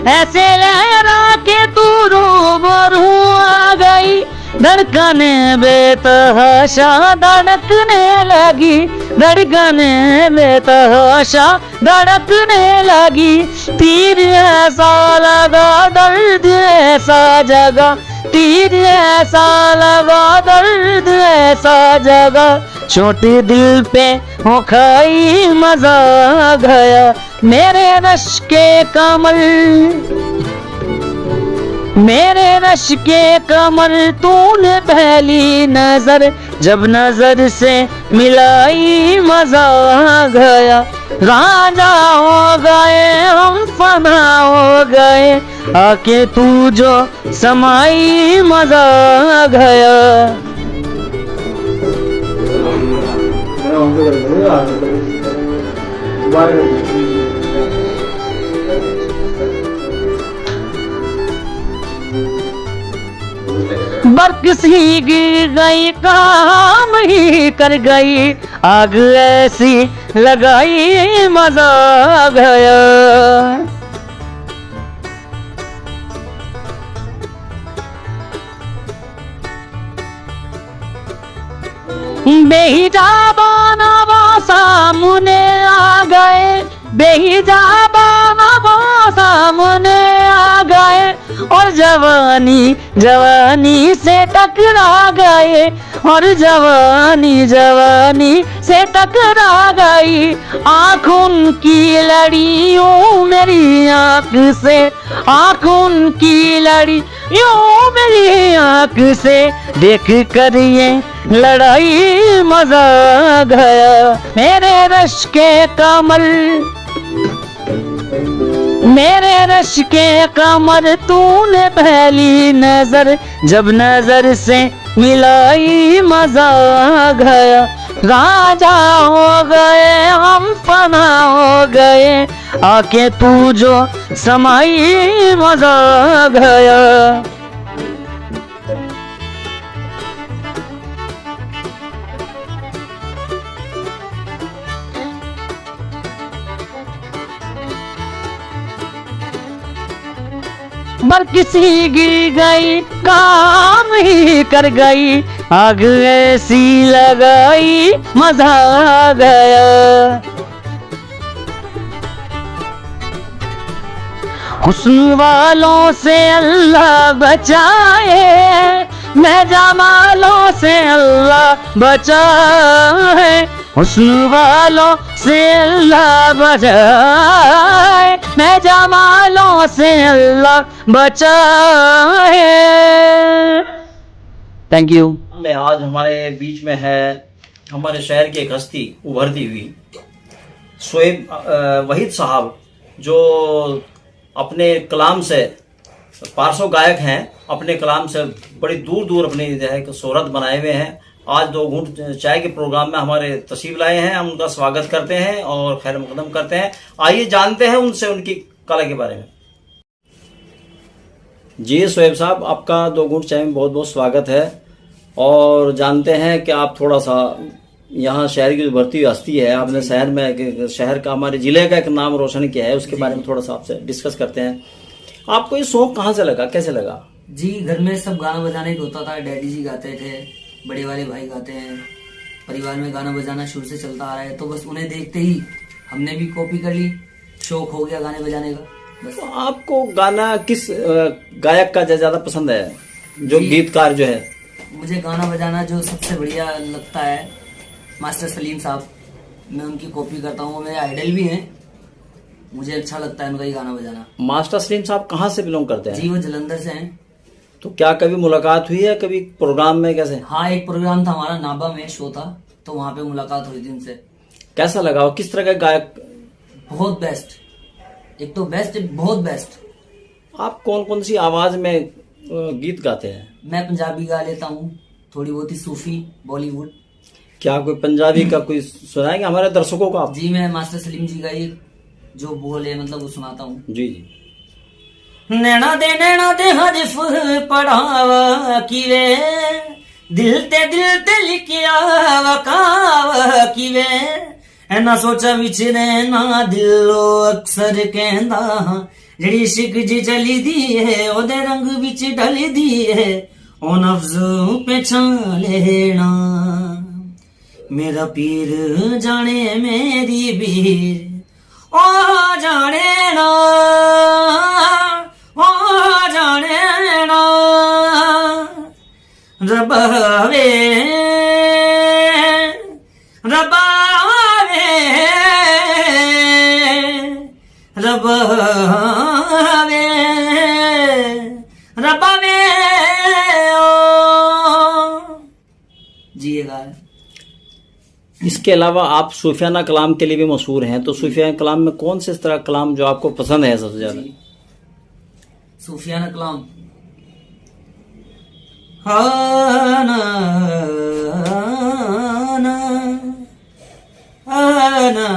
ऐसे लहरा के तू रूबरू आ गई, धड़कने बेतहाशा धड़कने लगी, धड़कने बेतहाशा धड़कने लगी। तीर ऐसा लगा दर्द ऐसा जगा, तीर ऐसा लगा दर्द ऐसा जगा, छोटे दिल पे हो खाई मजा आ गया। मेरे रश के कमल, मेरे रश के कमर तूने पहली नजर जब नजर से मिलाई मजा आ गया। राजा हो गए हम फना हो गए, आके तू जो समाई मजा आ गया। बरकस ही गिर गई काम ही कर गई, आग ऐसी लगाई मजा आ गया। बेहिजाबाना वो सामने आ गए, बेहिजाबाना वो सामने आ गए, और जवानी जवानी से टकरा गए, और जवानी जवानी से टकरा गई। आँख उनकी लड़ी यूं मेरी आँख से, आँख उनकी लड़ी यूं मेरी आँख से, देख कर ये लड़ाई मजा आ गया। मेरे रश के कमर, मेरे रश के कमर तूने पहली नजर जब नजर से मिलाई मजा आ गया। राजा हो गए हम फना हो गए, आके तू जो समाई मजा आ गया। बरकस ही गिर गई काम ही कर गई, आग ऐसी लगाई मजा आ गया। हुस्न वालों से अल्लाह बचाए, मैं जमालों से अल्लाह बचाए, हुस्न वालों से अल्लाह बचाए, मैं जमालों से अल्लाह बचाए। Thank you. आज हमारे बीच में है हमारे शहर की एक हस्ती उभरती हुई शोएब वहीद साहब, जो अपने कलाम से पार्श्व गायक हैं, अपने कलाम से बड़ी दूर दूर अपनी जो है शोहरत बनाए हुए हैं। आज दो घूंट चाय के प्रोग्राम में हमारे तशरीफ लाए हैं, हम उनका स्वागत करते हैं और खैर मुकदम करते हैं। आइए जानते हैं उनसे उनकी कला के बारे में। जी शोएब साहब, आपका दो घूंट चाय में बहुत बहुत स्वागत है और जानते हैं कि आप थोड़ा सा यहाँ शहर की उभरती हुई हस्ती है, आपने शहर में शहर का हमारे जिले का एक नाम रोशन किया है, उसके बारे में थोड़ा सा आपसे डिस्कस करते हैं। आपको ये शौक कहाँ से लगा, कैसे लगा? जी घर में सब गाना बजाने को होता था, डैडी जी गाते थे, बड़े वाले भाई गाते हैं, परिवार में गाना बजाना शुरू से चलता आ रहा है, तो बस उन्हें देखते ही हमने भी कॉपी कर ली, शौक हो गया गाने बजाने का। बस। तो आपको गाना किस गायक का ज्यादा पसंद है, जो गीतकार जो है? मुझे गाना बजाना जो सबसे बढ़िया लगता है मास्टर सलीम साहब, मैं उनकी कॉपी करता हूँ, मेरे आइडल भी हैं, मुझे अच्छा लगता है उनका ही गाना बजाना। मास्टर सलीम साहब कहाँ से बिलोंग करते हैं? जी वो जलंधर से हैं। तो क्या कभी मुलाकात हुई है कभी प्रोग्राम में? कैसे? हाँ एक प्रोग्राम था हमारा, नाबा में शो था, तो वहाँ पे मुलाकात हुई थी उनसे। कैसा लगा और किस तरह का गायक? बहुत बेस्ट, एक तो बेस्ट, बहुत बेस्ट। आप कौन कौन सी आवाज में गीत गाते हैं? मैं पंजाबी गा लेता हूँ, थोड़ी बहुत ही सूफी, बॉलीवुड। क्या कोई पंजाबी का कोई सुनाएंगे हमारे दर्शकों को आप? जी मैं मास्टर सलीम जी का ये जो बोल है मतलब वो सुनाता हूँ। जी जी। नैना दे हरफ पढ़ावा किवे, दिल ते लिखिया वकावा किवे, ना सोचा विच रहना दिलो अक्सर कहंदा, ਜਿਹੜੀ ਇਸ਼ਕ ਜੀ ਚਲੀ ਦੀ ਹੈ ਉਹਦੇ ਰੰਗ ਵਿੱਚ ਢਲਦੀ ਹੈ ਉਹ ਨਫਜ਼ ਪਛਾਣ ਲੈਣਾ ਮੇਰਾ ਪੀਰ ਜਾਣੇ ਮੇਰੀ ਵੀਰ ਉਹ ਜਾਣੇ ਨਾ ਉਹ ਜਾਣੇ ਨਾ ਰੱਬਾ ਵੇ ਰੱਬਾ रब्बा वे रब्बा वे जिएगा। इसके अलावा आप सूफियाना कलाम के लिए भी मशहूर हैं, तो सूफियाना कलाम में कौन से इस तरह कलाम जो आपको पसंद है सबसे ज्यादा? सूफियाना कलाम आना आना आना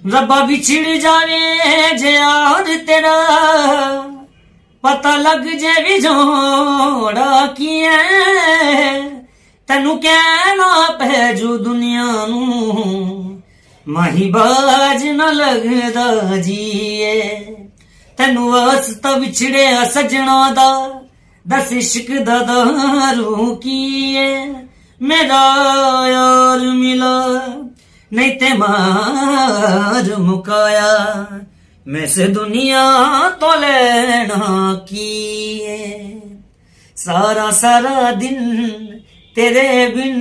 रब्बा बिछड़ जावे जे यार तेरा पता लग जे भी जोड़ा किए तेनू कहना पैजू दुनिया नू माही बाज न लगदा जीए तेनू वास्ता बिछड़े सजना दा दस इश्क दा दारू कीए मेरा यार मिला नहीं ते मार मुकाया मैं से दुनिया तो लेना कीए सारा सारा दिन तेरे बिन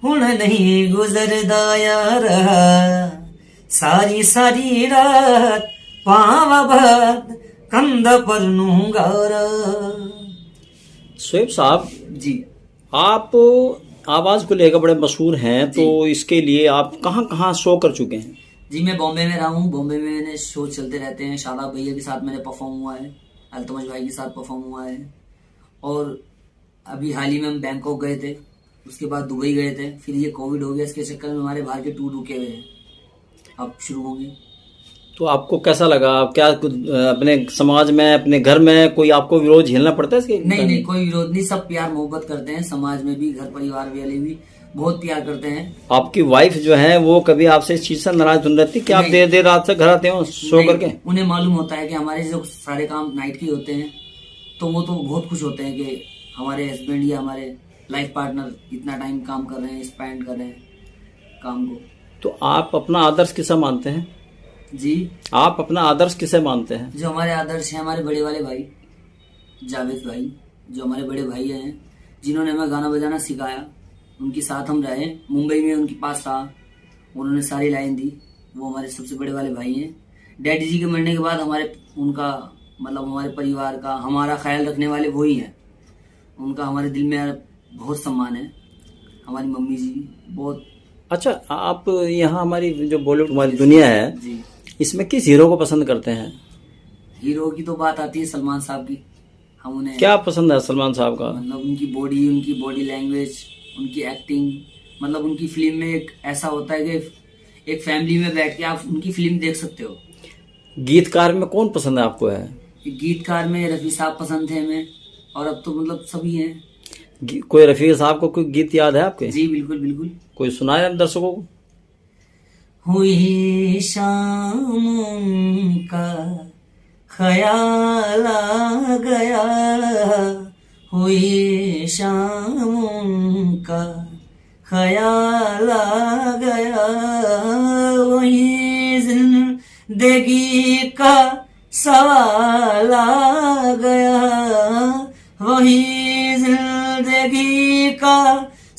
हुण नहीं गुजरदा यार सारी सारी रात पावा बाद कंध पर नूंगारा। शोएब साहब जी आप आवाज को लेकर बड़े मशहूर हैं, तो इसके लिए आप कहाँ कहाँ शो कर चुके हैं? जी मैं बॉम्बे में रहा हूँ, बॉम्बे में मैंने शो चलते रहते हैं, शादाब भैया के साथ मैंने परफॉर्म हुआ है, अल्तमश भाई के साथ परफॉर्म हुआ है और अभी हाल ही में हम बैंकॉक गए थे, उसके बाद दुबई गए थे, फिर ये कोविड हो गया, इसके चक्कर में हमारे बाहर के टूर रुके हुए हैं, अब शुरू होंगे। तो आपको कैसा लगा? आप क्या अपने समाज में अपने घर में कोई आपको विरोध झेलना पड़ता है इसके? नहीं कोई विरोध नहीं, सब प्यार मोहब्बत करते हैं, समाज में भी घर परिवार वाले भी बहुत प्यार करते हैं। आपकी वाइफ जो है वो कभी आपसे इस चीज से नाराज नहीं रहती कि आप देर रात से घर आते हो शो करके? उन्हें मालूम होता है कि हमारे जो सारे काम नाइट के होते हैं, तो वो तो बहुत खुश होते हैं कि हमारे हस्बैंड या हमारे लाइफ पार्टनर इतना टाइम काम कर रहे हैं, स्पेंड कर रहे हैं काम को। तो आप अपना आदर्श किसे मानते हैं? जी आप अपना आदर्श किसे मानते हैं? जो हमारे आदर्श हैं हमारे बड़े वाले भाई जावेद भाई, जो हमारे बड़े भाई हैं जिन्होंने हमें गाना बजाना सिखाया, उनके साथ हम रहे, मुंबई में उनके पास था, उन्होंने सारी लाइन दी, वो हमारे सबसे बड़े वाले भाई हैं। डैडी जी के मरने के बाद हमारे उनका मतलब हमारे परिवार का हमारा ख्याल रखने वाले वही हैं, उनका हमारे दिल में बहुत सम्मान है। हमारी मम्मी जी बहुत। अच्छा, आप यहाँ हमारी जो बॉलीवुड हमारी दुनिया है जी, इसमें किस हीरो को पसंद करते हैं? हीरो की तो बात आती है सलमान साहब की, हम उन्हें क्या पसंद है सलमान साहब का? मतलब उनकी बॉडी लैंग्वेज, उनकी एक्टिंग, मतलब उनकी फिल्म में एक ऐसा होता है कि एक फैमिली में बैठ के आप उनकी फिल्म देख सकते हो। गीतकार में कौन पसंद है आपको? है गीतकार में रफी साहब पसंद थे हमें, और अब तो मतलब सभी हैं। कोई रफी साहब को कोई गीत याद है आपके? जी बिल्कुल बिल्कुल। कोई सुनाए हम दर्शकों को? हुई शाम का ख्याल आ गया, हुई शाम का ख्याल आ गया, वही जिंदगी का सवाल आ गया, वही जिंदगी का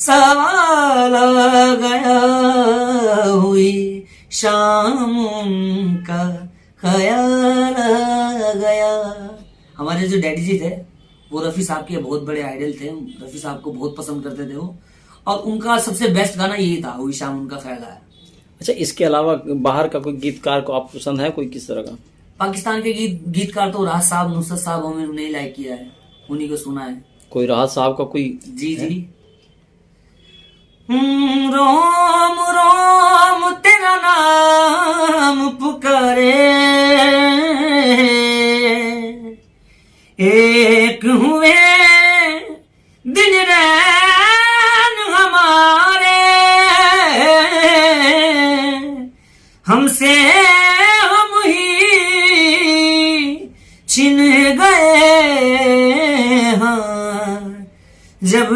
सवाल आ गया, हुई शाम का ख्याल आ गया। हमारे जो डैडी जी थे वो रफी साहब के बहुत बड़े आइडल थे, रफी साहब को बहुत पसंद करते थे वो, और उनका सबसे बेस्ट गाना यही था, हुई शाम उनका ख्याल आया। अच्छा, इसके अलावा बाहर का कोई गीतकार को आप पसंद है कोई किस तरह का? पाकिस्तान के गीतकार तो राहत साहब, नुसरत साहब, हमें उन्हें लाइक किया है, उन्हीं को सुना है। कोई राहत साहब का कोई? जी जी। रोम रोम तेरा नाम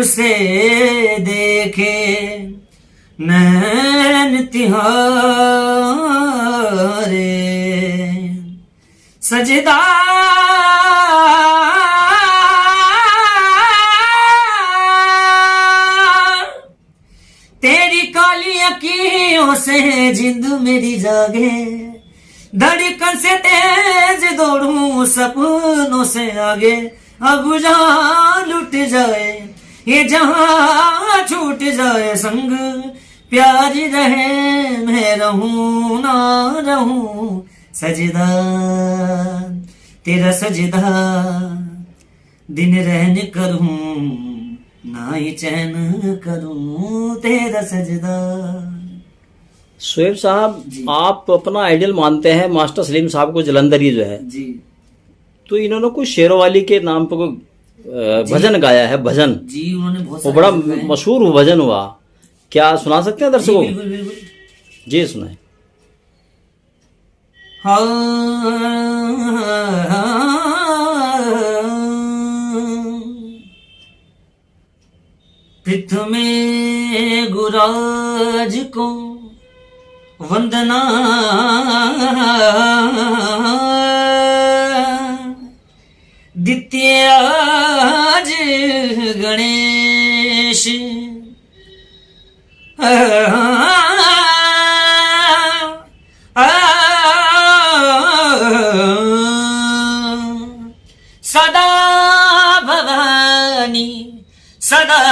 से देखे नैन तिहारे, सजदा तेरी काली अखियों से जिंद मेरी जागे, धड़कन से तेज दौड़ूं सपनों से आगे। अब जहां लुट जाए ये जहां छूट जाए संग, प्यारी रहे मैं रहूं ना रहूं सजदा, तेरा सजदा दिन रहन करूं ना ही चैन करूं तेरा सजदा। शोएब साहब, जी। आप अपना आइडियल मानते हैं मास्टर सलीम साहब को, जलंधरी जो है, जी तो इन्होंने कोई शेरवाली के नाम पर कोई भजन गाया है, भजन जी, उन्होंने बहुत वो सारे बड़ा भजन गाए। मशहूर भजन हुआ, क्या सुना सकते हैं जी, दर्शकों को? बिल्कुल बिल्कुल। जी सुनाए। पृथ्वी गुराज को वंदना, द्वितीय आज गणेश, सदा भवानी सदा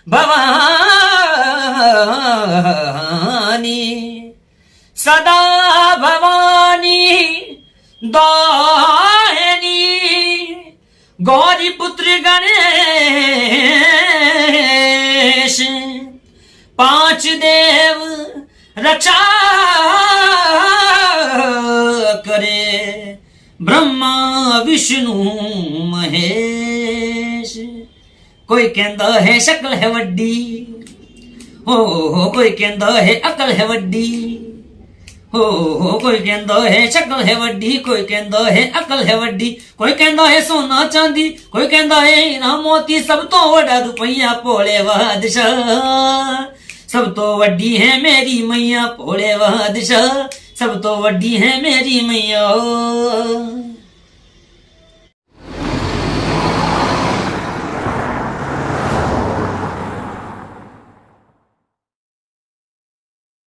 भवानी, सदा भवानी दाहिनी, गौरी पुत्र गणेश, पांच देव रक्षा करे, ब्रह्मा विष्णु महेश। कोई कहता है शक्ल है वड्डी, हो कोई कहता है अकल है वड्डी, हो कोई कहता है शक्ल है वड्डी, कोई कहता है अकल है वड्डी, कोई कहता है सोना चांदी, कोई कहता है हीरा मोती, सब तो वड्डा रुपया भोले बादशाह, सब तो वड्डी है मेरी मैया भोले बादशाह, सब तो वड्डी है मेरी मैया।